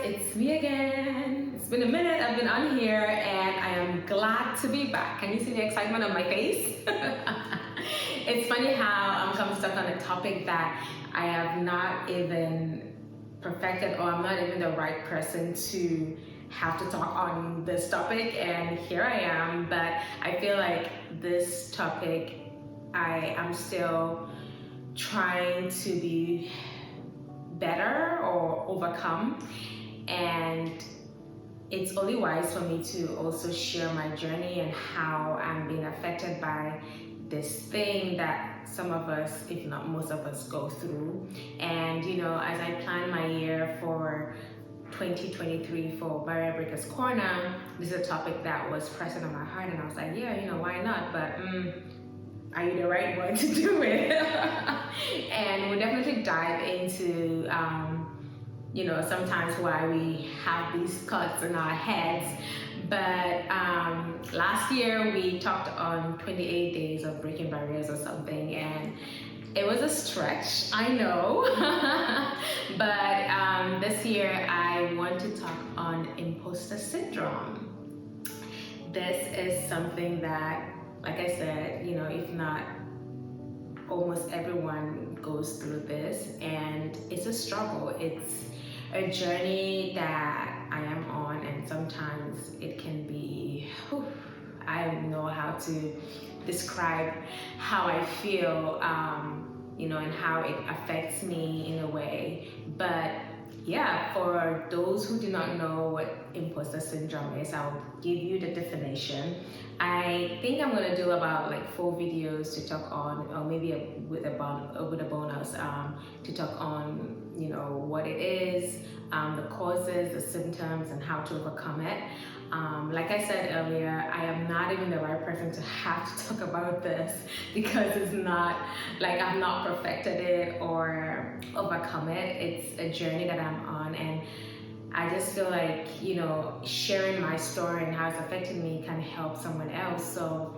it's me again. It's been a minute, I've been on here and I am glad to be back. Can you see the excitement on my face? It's funny how I'm stuck on a topic that I have not even perfected, or I'm not even the right person to have to talk on this topic, and here I am. But I feel like this topic I am still trying to be better or overcome, and it's only wise for me to also share my journey and how I'm being affected by this thing that some of us, if not most of us, go through. And as I plan my year for 2023 for Barrier Breakers Corner, this is a topic that was present on my heart, and I was like, yeah, why not? But are you the right one to do it? And we'll definitely dive into, sometimes why we have these cuts in our heads. But last year we talked on 28 days of breaking barriers or something, and it was a stretch, I know. But this year I want to talk on imposter syndrome. This is something that, like I said, if not almost everyone goes through this, and it's a struggle. It's a journey that I am on, and sometimes it can be, I don't know how to describe how I feel, and how it affects me in a way. But yeah, for those who do not know what imposter syndrome is, I'll give you the definition. I think I'm gonna do about 4 videos to talk on, or maybe with a bonus to talk on, what it is, the causes, the symptoms, and how to overcome it. Like I said earlier, I am not even the right person to have to talk about this, because it's not like I've not perfected it or overcome it. It's a journey that I'm on, and I just feel like, sharing my story and how it's affected me can help someone else. So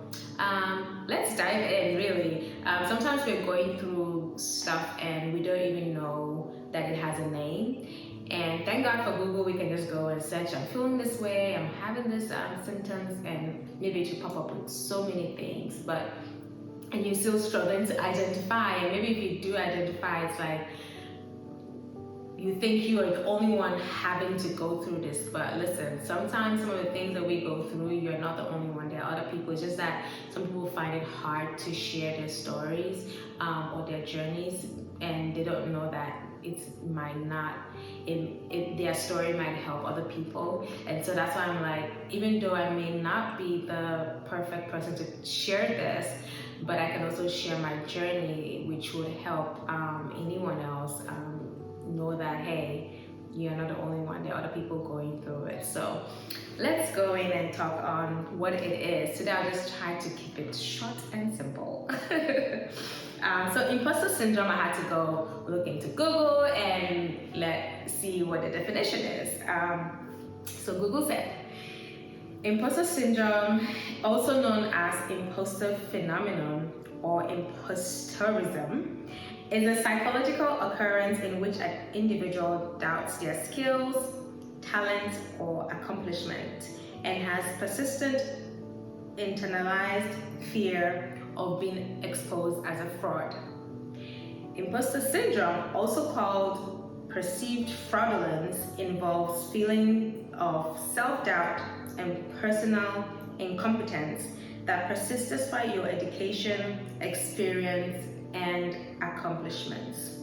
let's dive in, really. Sometimes we're going through stuff and we don't even know that it has a name. And thank God for Google, we can just go and search, I'm feeling this way, I'm having this symptoms, and maybe it will pop up with so many things. And you're still struggling to identify, and maybe if you do identify, it's like you think you are the only one having to go through this. But listen, sometimes some of the things that we go through, you're not the only one. There are other people. It's just that some people find it hard to share their stories or their journeys, and they don't know that their story might help other people. And so that's why I'm like, even though I may not be the perfect person to share this, but I can also share my journey, which would help anyone else know that, hey, you're not the only one. There are other people going through it. So let's go in and talk on what it is. Today I'll just try to keep it short and simple. So imposter syndrome, I had to go look into Google and let's see what the definition is. So Google said, imposter syndrome, also known as imposter phenomenon or imposterism, is a psychological occurrence in which an individual doubts their skills, talent, or accomplishment, and has persistent internalized fear of being exposed as a fraud. Imposter syndrome, also called perceived fraudulence, involves feeling of self-doubt and personal incompetence that persists despite your education, experience, and accomplishments.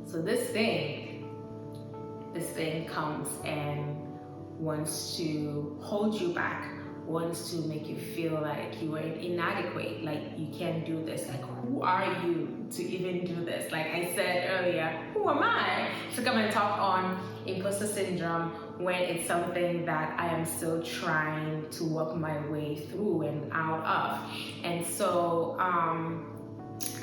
So this thing comes and wants to hold you back, wants to make you feel like you are inadequate, like you can't do this. Like, who are you to even do this? Like I said earlier, who am I to come and talk on imposter syndrome when it's something that I am still trying to work my way through and out of? And so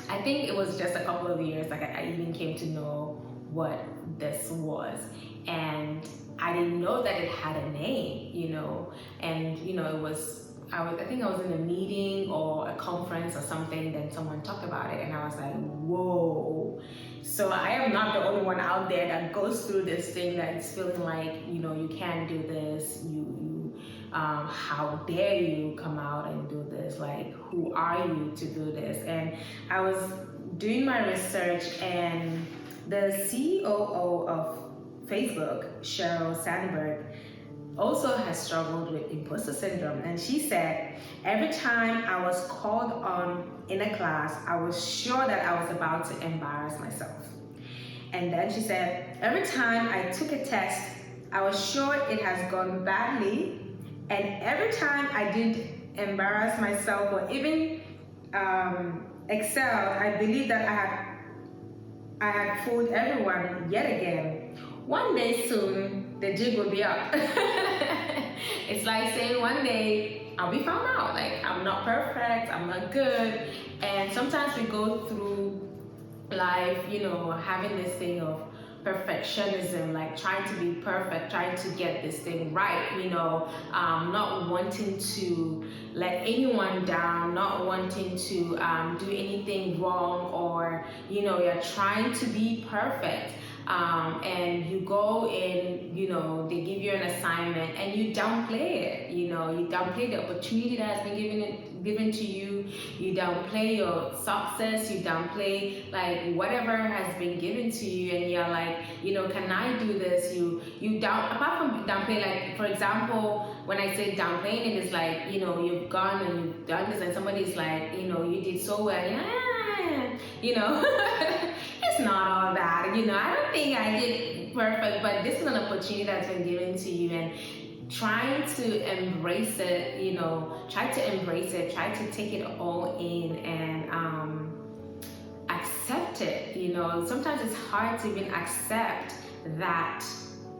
I think it was just a couple of years, like I even came to know what this was. And I didn't know that it had a name, and it was I think I was in a meeting or a conference or something, then someone talked about it and I was like, whoa. So I am not the only one out there that goes through this thing that's feeling like, you can't do this, how dare you come out and do this? Like, who are you to do this? And I was doing my research, and the COO of Facebook, Sheryl Sandberg, also has struggled with imposter syndrome. And she said, every time I was called on in a class, I was sure that I was about to embarrass myself. And then she said, every time I took a test, I was sure it has gone badly. And every time I did embarrass myself or even excel, I believe that I had fooled everyone yet again. One day soon, the jig will be up. It's like saying one day I'll be found out. Like, I'm not perfect, I'm not good. And sometimes we go through life, having this thing of perfectionism, like trying to be perfect, trying to get this thing right, not wanting to let anyone down, not wanting to do anything wrong, or you're trying to be perfect. And you go in, they give you an assignment and you downplay it, you downplay the opportunity that has been given to you, you downplay your success, you downplay like whatever has been given to you, and you're like, can I do this? Apart from downplay, like for example, when I say downplaying it is like, you've gone and you've done this and somebody's like, you did so well, it's not all that, I don't think I did perfect, but this is an opportunity that's been given to you, and trying to embrace it, try to take it all in and accept it. Sometimes it's hard to even accept that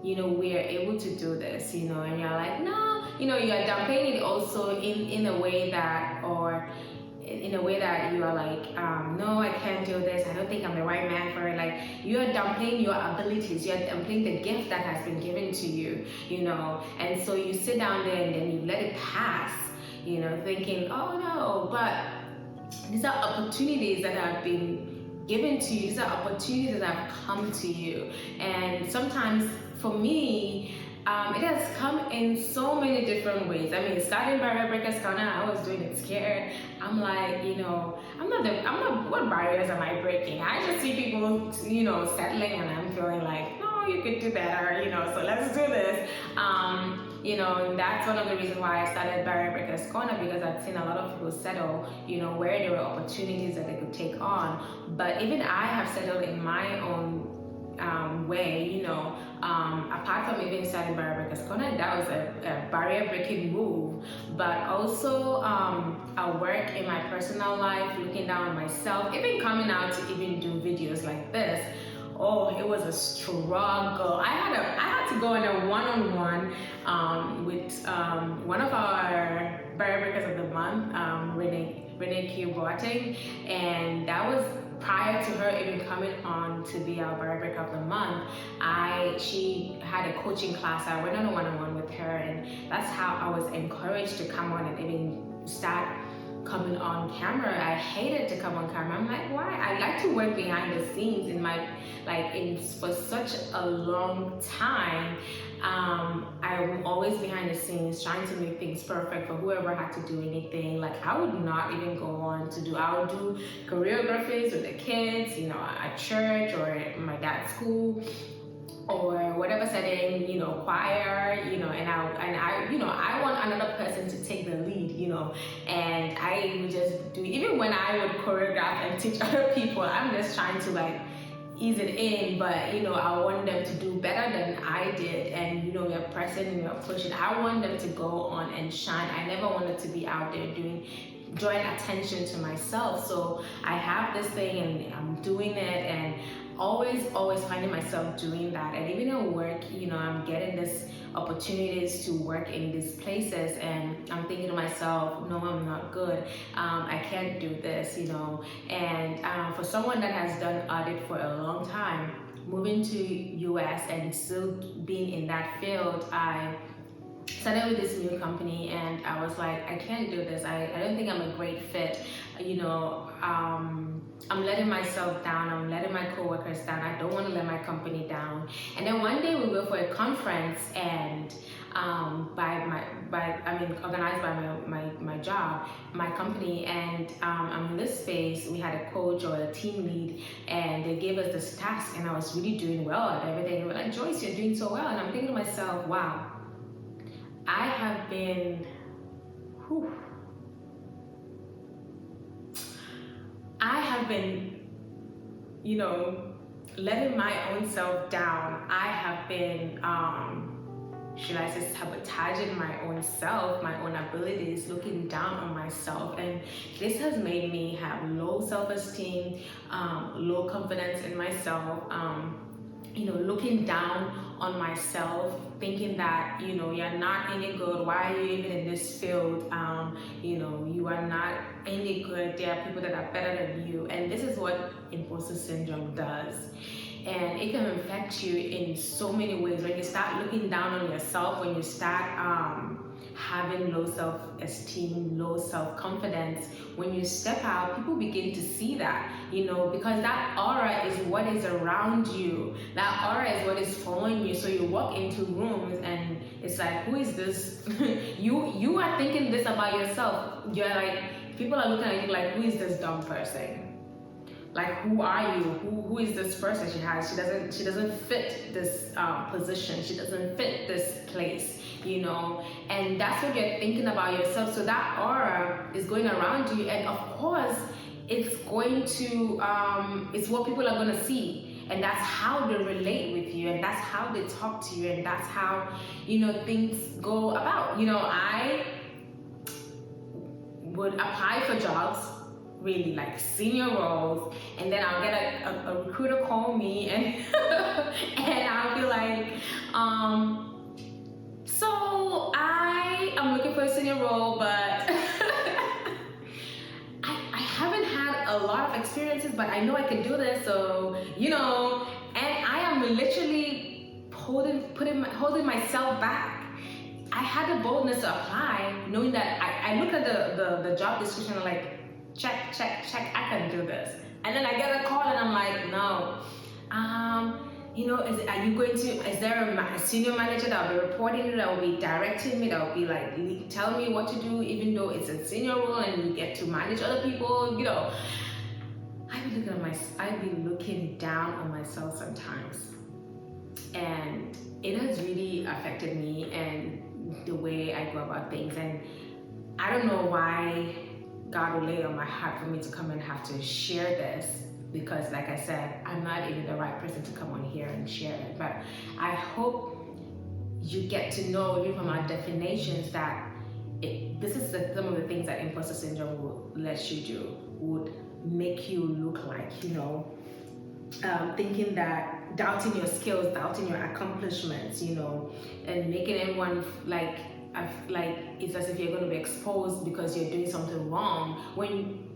we're able to do this, and you're like, no, you're downplaying it also in a way that, or in a way that you are like, no, I can't do this, I don't think I'm the right man for it. Like, you are downplaying your abilities, you are downplaying the gift that has been given to you, and so you sit down there and then you let it pass, thinking, oh no. But these are opportunities that have been given to you, these are opportunities that have come to you. And sometimes for me, it has come in so many different ways. I mean, starting Barrier Breakers Corner, I was doing it scared. I'm like, I'm not, what barriers am I breaking? I just see people, settling, and I'm feeling like, no, you could do better, so let's do this. And that's one of the reasons why I started Barrier Breakers Corner, because I've seen a lot of people settle, where there were opportunities that they could take on. But even I have settled in my own way, apart from even starting Barrier Breakers Corner, that was a barrier breaking move. But also I work in my personal life, looking down on myself, even coming out to even do videos like this. Oh, it was a struggle. I had to go in a one-on-one with one of our Barrier Breakers of the month, Renee Q Boateng, and that was prior to her even coming on to be our Barrier Breaker of the month. She had a coaching class. I went on a one-on-one with her, and that's how I was encouraged to come on and even start coming on camera. I hated to come on camera. I'm like, why? I like to work behind the scenes for such a long time. I'm always behind the scenes trying to make things perfect for whoever had to do anything. Like, I would not even go on to do, I would do choreographies with the kids, at church or at my dad's school, or whatever setting, choir, and I want another person to take the lead, and I would just do, even when I would choreograph and teach other people, I'm just trying to like ease it in, but I want them to do better than I did, and we're pressing and we're pushing. I want them to go on and shine. I never wanted to be out there drawing attention to myself. So I have this thing and I'm doing it, and always finding myself doing that. And even at work, I'm getting this opportunities to work in these places, and I'm thinking to myself, no, I'm not good, I can't do this, and for someone that has done audit for a long time, moving to US and still being in that field, I started with this new company, and I was like, I can't do this. I don't think I'm a great fit. I'm letting myself down. I'm letting my coworkers down. I don't want to let my company down. And then one day we go for a conference, and organized by my job, my company, and I'm in this space. We had a coach or a team lead, and they gave us this task, and I was really doing well at everything. They were like, Joyce, you're doing so well. And I'm thinking to myself, wow, I have been, letting my own self down. I have been, should I say, sabotaging my own self, my own abilities, looking down on myself. And this has made me have low self-esteem, low confidence in myself, looking down on myself, thinking that, you're not any good. Why are you even in this field? You are not any good. There are people that are better than you. And this is what imposter syndrome does. And it can affect you in so many ways. When you start looking down on yourself, when you start having low self-esteem, low self-confidence, when you step out, people begin to see that, because that aura is what is around you. That aura is what is following you. So you walk into rooms and it's like, who is this? you are thinking this about yourself. You're like, people are looking at you like, who is this dumb person? Like, who are you? Who is this person? She doesn't fit this position. She doesn't fit this place, and that's what you're thinking about yourself. So that aura is going around you, and of course it's going to it's what people are going to see, and that's how they relate with you, and that's how they talk to you, and that's how things go about. I would apply for jobs, really like senior roles, and then I'll get a recruiter call me, and and I'll be like, so I am looking for a senior role, but I haven't had a lot of experiences, but I know I can do this, so and I am literally holding myself back. I had the boldness to apply, knowing that I look at the job description and like, check, I can do this. And then I get a call and I'm like, no. Is there a senior manager that will be reporting to, that will be directing me, that will be like telling me what to do, even though it's a senior role and you get to manage other people, I've been looking down on myself sometimes. And it has really affected me and the way I go about things. And I don't know why God will lay it on my heart for me to come and have to share this, because like I said, I'm not even the right person to come on here and share it. But I hope you get to know, even from our definitions, that this is some of the things that imposter syndrome will let you do, would make you look like, thinking that, doubting your skills, doubting your accomplishments, and making everyone like it's as if you're going to be exposed because you're doing something wrong, when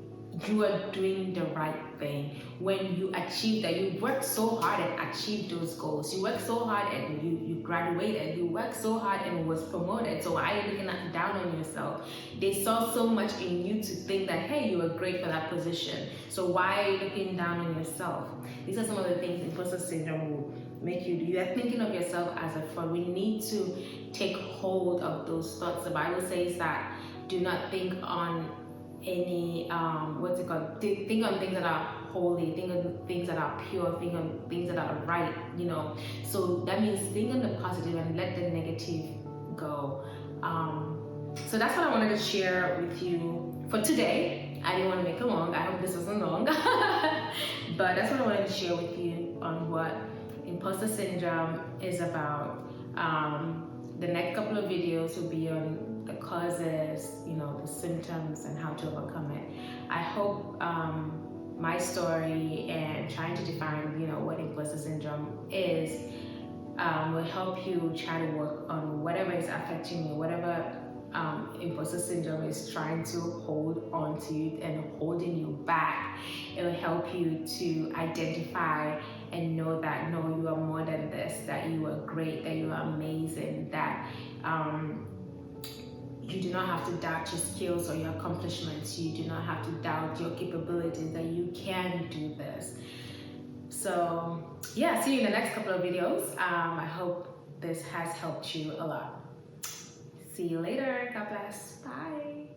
you are doing the right thing. When you achieve that, you worked so hard and achieved those goals. You worked so hard and you graduated. You worked so hard and was promoted. So why are you looking down on yourself? They saw so much in you to think that, hey, you were great for that position. So why are you looking down on yourself? These are some of the things imposter syndrome will make you do. You are thinking of yourself as a fraud. We need to take hold of those thoughts. The Bible says that do not think on any think on things that are holy, think on things that are pure, think on things that are right, so that means think on the positive and let the negative go. So that's what I wanted to share with you for today. I didn't want to make it long. I hope this wasn't long. But that's what I wanted to share with you on what imposter syndrome is about. The next couple of videos will be on the causes, the symptoms, and how to overcome it. I hope my story and trying to define, what imposter syndrome is, will help you try to work on whatever is affecting you, whatever imposter syndrome is trying to hold on to you and holding you back. It will help you to identify and know that no, you are more than this, that you are great, that you are amazing, that you do not have to doubt your skills or your accomplishments. You do not have to doubt your capabilities, that you can do this. So yeah, see you in the next couple of videos. I hope this has helped you a lot. See you later. God bless. Bye.